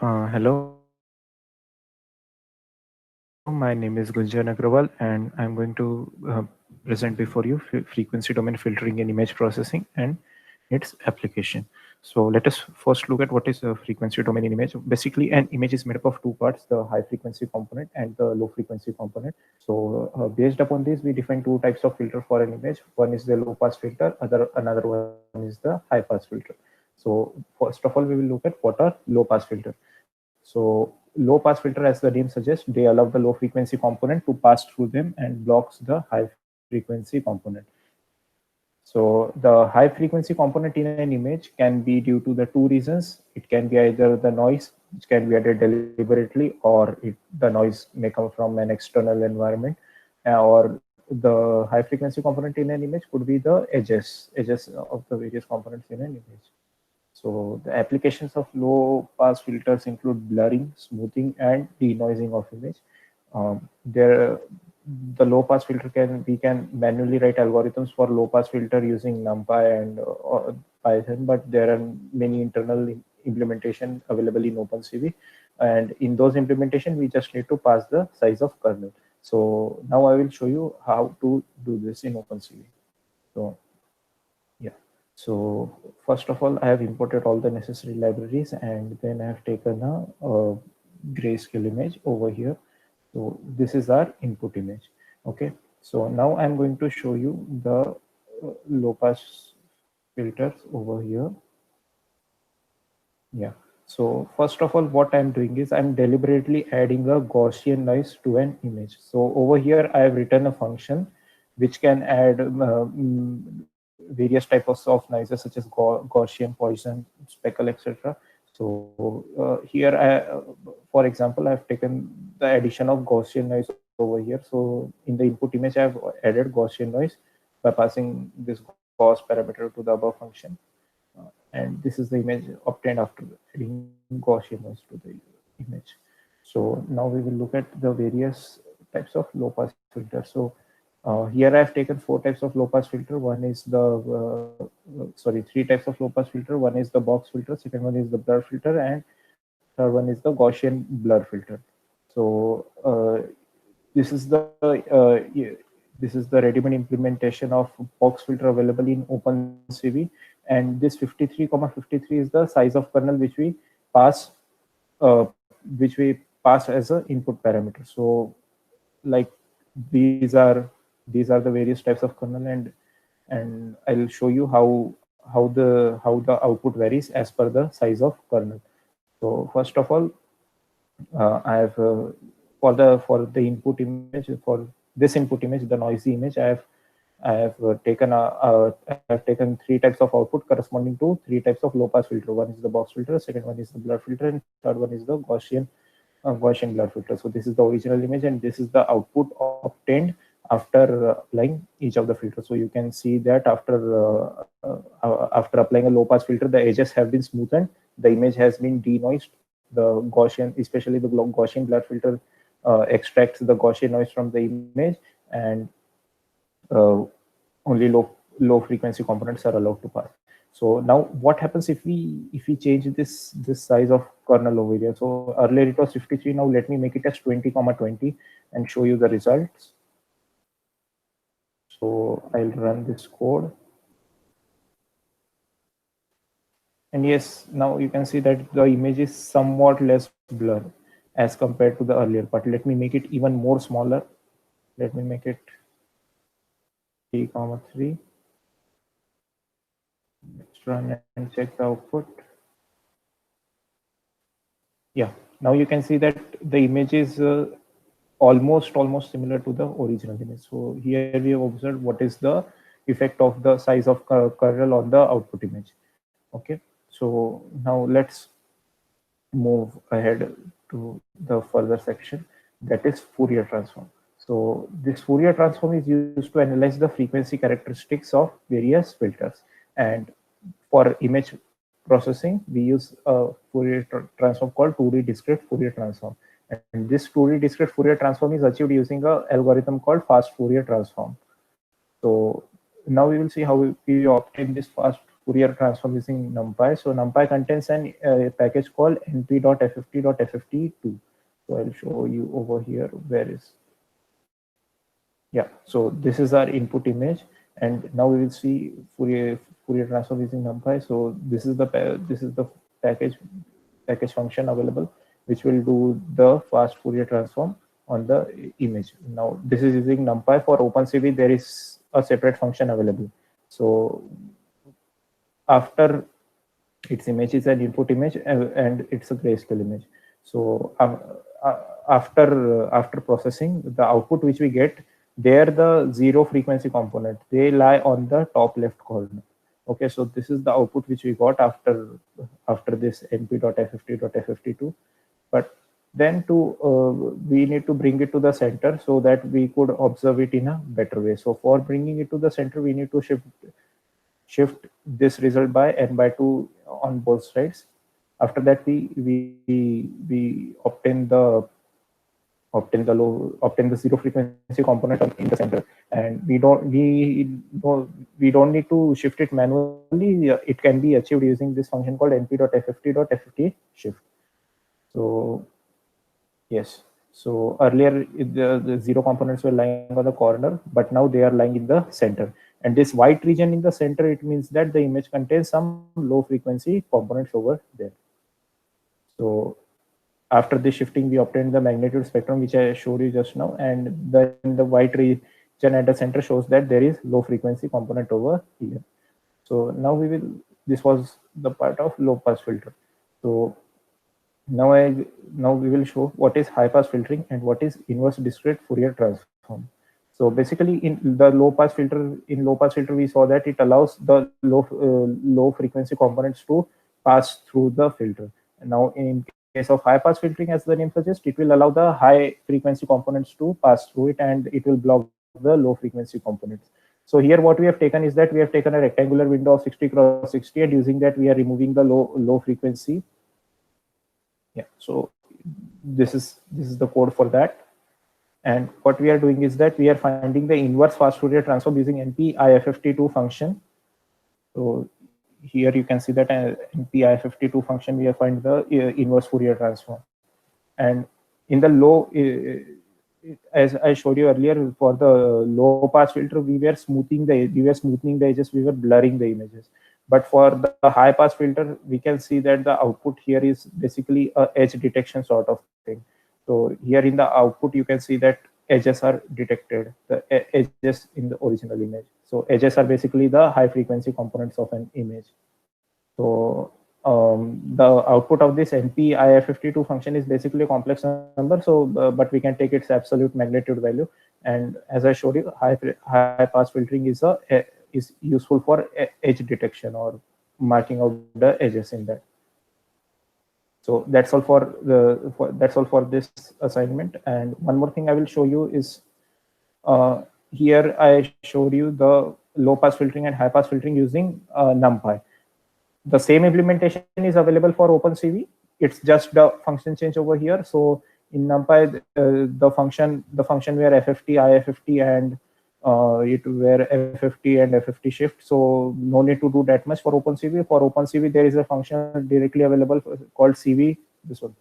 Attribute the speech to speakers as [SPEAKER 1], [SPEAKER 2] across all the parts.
[SPEAKER 1] Hello, my name is Gunjan Agrawal, and I'm going to present before you frequency domain filtering in image processing and its application. So let us first look at what is a frequency domain in image. Basically, an image is made up of two parts, the high frequency component and the low frequency component. So based upon this, we define two types of filter for an image. One is the low pass filter, another one is the high pass filter. So first of all, we will look at what are low pass filter. So low pass filter, as the name suggests, they allow the low frequency component to pass through them and blocks the high frequency component. So the high frequency component in an image can be due to the two reasons. It can be either the noise, which can be added deliberately, or the noise may come from an external environment, or the high frequency component in an image could be the edges of the various components in an image. So the applications of low pass filters include blurring, smoothing, and denoising of image. There, the low pass filter we can manually write algorithms for low pass filter using NumPy and Python, but there are many internal implementation available in OpenCV, and in those implementation we just need to pass the size of kernel. So now I will show you how to do this in OpenCV. So yeah. So first of all, I have imported all the necessary libraries, and then I have taken a grayscale image over here. So this is our input image. Okay. So now I'm going to show you the low pass filters over here. Yeah. So first of all, what I'm doing is I'm deliberately adding a Gaussian noise to an image. So over here, I have written a function which can add various types of noises such as Gaussian, Poisson, speckle, etc. So here, for example, I've taken the addition of Gaussian noise over here. So in the input image, I've added Gaussian noise by passing this Gauss parameter to the above function. And this is the image obtained after adding Gaussian noise to the image. So now we will look at the various types of low pass filter. So here I have taken four types of low pass filter. One is the three types of low pass filter. One is the box filter. Second one is the blur filter, and third one is the Gaussian blur filter. So this is the this is the ready-made implementation of box filter available in OpenCV, and this 53,53 is the size of kernel pass which we pass as a input parameter. So like these are these are the various types of kernel, and I'll show you how the output varies as per the size of kernel. So first of all, I have for the input image, for this input image, the noisy image, I have taken three types of output corresponding to three types of low pass filter. One is the box filter, second one is the blur filter, and third one is the Gaussian blur filter. So this is the original image, and this is the output obtained after applying each of the filters. So you can see that after applying a low pass filter, the edges have been smoothened, the image has been denoised. The Gaussian, especially the Gaussian blur filter, extracts the Gaussian noise from the image, and uh, only low frequency components are allowed to pass. So now what happens if we change this size of kernel over here? So earlier it was 53. Now let me make it as 20,20 and show you the results. So I'll run this code. And yes, now you can see that the image is somewhat less blur as compared to the earlier part. Let me make it even more smaller. Let me make it 3,3. Let's run and check the output. Yeah, now you can see that the image is almost similar to the original image. So here we have observed what is the effect of the size of kernel on the output image. Okay, so now let's move ahead to the further section, that is Fourier transform. So this Fourier transform is used to analyze the frequency characteristics of various filters, and for image processing we use a Fourier transform called 2D discrete Fourier transform, and this 2D discrete Fourier transform is achieved using a algorithm called fast Fourier transform. So now we will see how we obtain this fast Fourier transform using NumPy. So NumPy contains an package called np.fft.fft2. So I'll show you over here. Where is, yeah. So this is our input image, and now we will see Fourier transform using NumPy. So this is the package function available, which will do the fast Fourier transform on the image. Now this is using NumPy. For OpenCV, there is a separate function available. So after its image is an input image and it's a grayscale image. So after processing, the output which we get, there the zero frequency component, they lie on the top left corner. Okay, so this is the output which we got after this np.fft.fft2. But then we need to bring it to the center so that we could observe it in a better way. So for bringing it to the center, we need to shift this result by n by 2 on both sides. After that, we obtain the zero frequency component in the center, and we don't need to shift it manually. It can be achieved using this function called np.fft.fft shift. So yes, so earlier the zero components were lying on the corner, but now they are lying in the center. And this white region in the center, it means that the image contains some low frequency components over there. So after this shifting, we obtained the magnitude spectrum, which I showed you just now. And then the white region at the center shows that there is low frequency component over here. So now this was the part of low pass filter. So now we will show what is high pass filtering and what is inverse discrete Fourier transform. So basically, in the low pass filter, we saw that it allows the low frequency components to pass through the filter. And now in case of high pass filtering, as the name suggests, it will allow the high frequency components to pass through it, and it will block the low frequency components. So here what we have taken is that we have taken a rectangular window of 60 cross 60, and using that we are removing the low frequency. Yeah, so this is the code for that. And what we are doing is that we are finding the inverse fast Fourier transform using np-ifft2 function. So here you can see that np-ifft2 function, we have find the inverse Fourier transform. And in the low, as I showed you earlier, for the low pass filter, we were smoothing the edges, we were blurring the images. But for the high pass filter, we can see that the output here is basically a edge detection sort of thing. So here in the output, you can see that edges are detected, the edges in the original image. So edges are basically the high frequency components of an image. So the output of this np-ifft2 function is basically a complex number. So, but we can take its absolute magnitude value. And as I showed you, high pass filtering is useful for edge detection or marking out the edges in that. So that's all for this assignment. And one more thing I will show you is here I showed you the low pass filtering and high pass filtering using NumPy. The same implementation is available for OpenCV. It's just the function change over here. So in NumPy, the function where FFT, IFFT, and it where FFT and FFT shift. So no need to do that much for OpenCV. For OpenCV, there is a function directly available called CV. This one,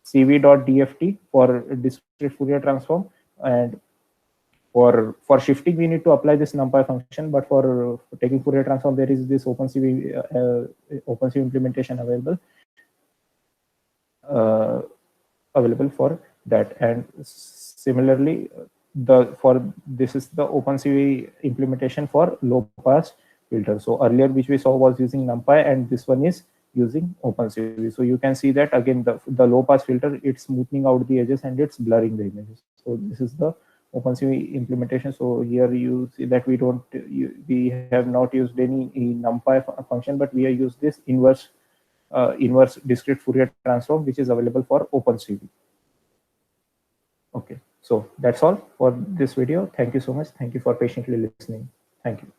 [SPEAKER 1] CV.dft for discrete Fourier transform. And for shifting, we need to apply this NumPy function, but for taking Fourier transform, there is this OpenCV implementation available for that. And similarly, this is the OpenCV implementation for low pass filter. So earlier, which we saw, was using NumPy, and this one is using OpenCV. So you can see that again, the low pass filter, it's smoothing out the edges and it's blurring the images. So this is the OpenCV implementation. So here you see that we have not used any NumPy function, but we have used this inverse discrete Fourier transform, which is available for OpenCV. Okay, so that's all for this video. Thank you so much. Thank you for patiently listening. Thank you.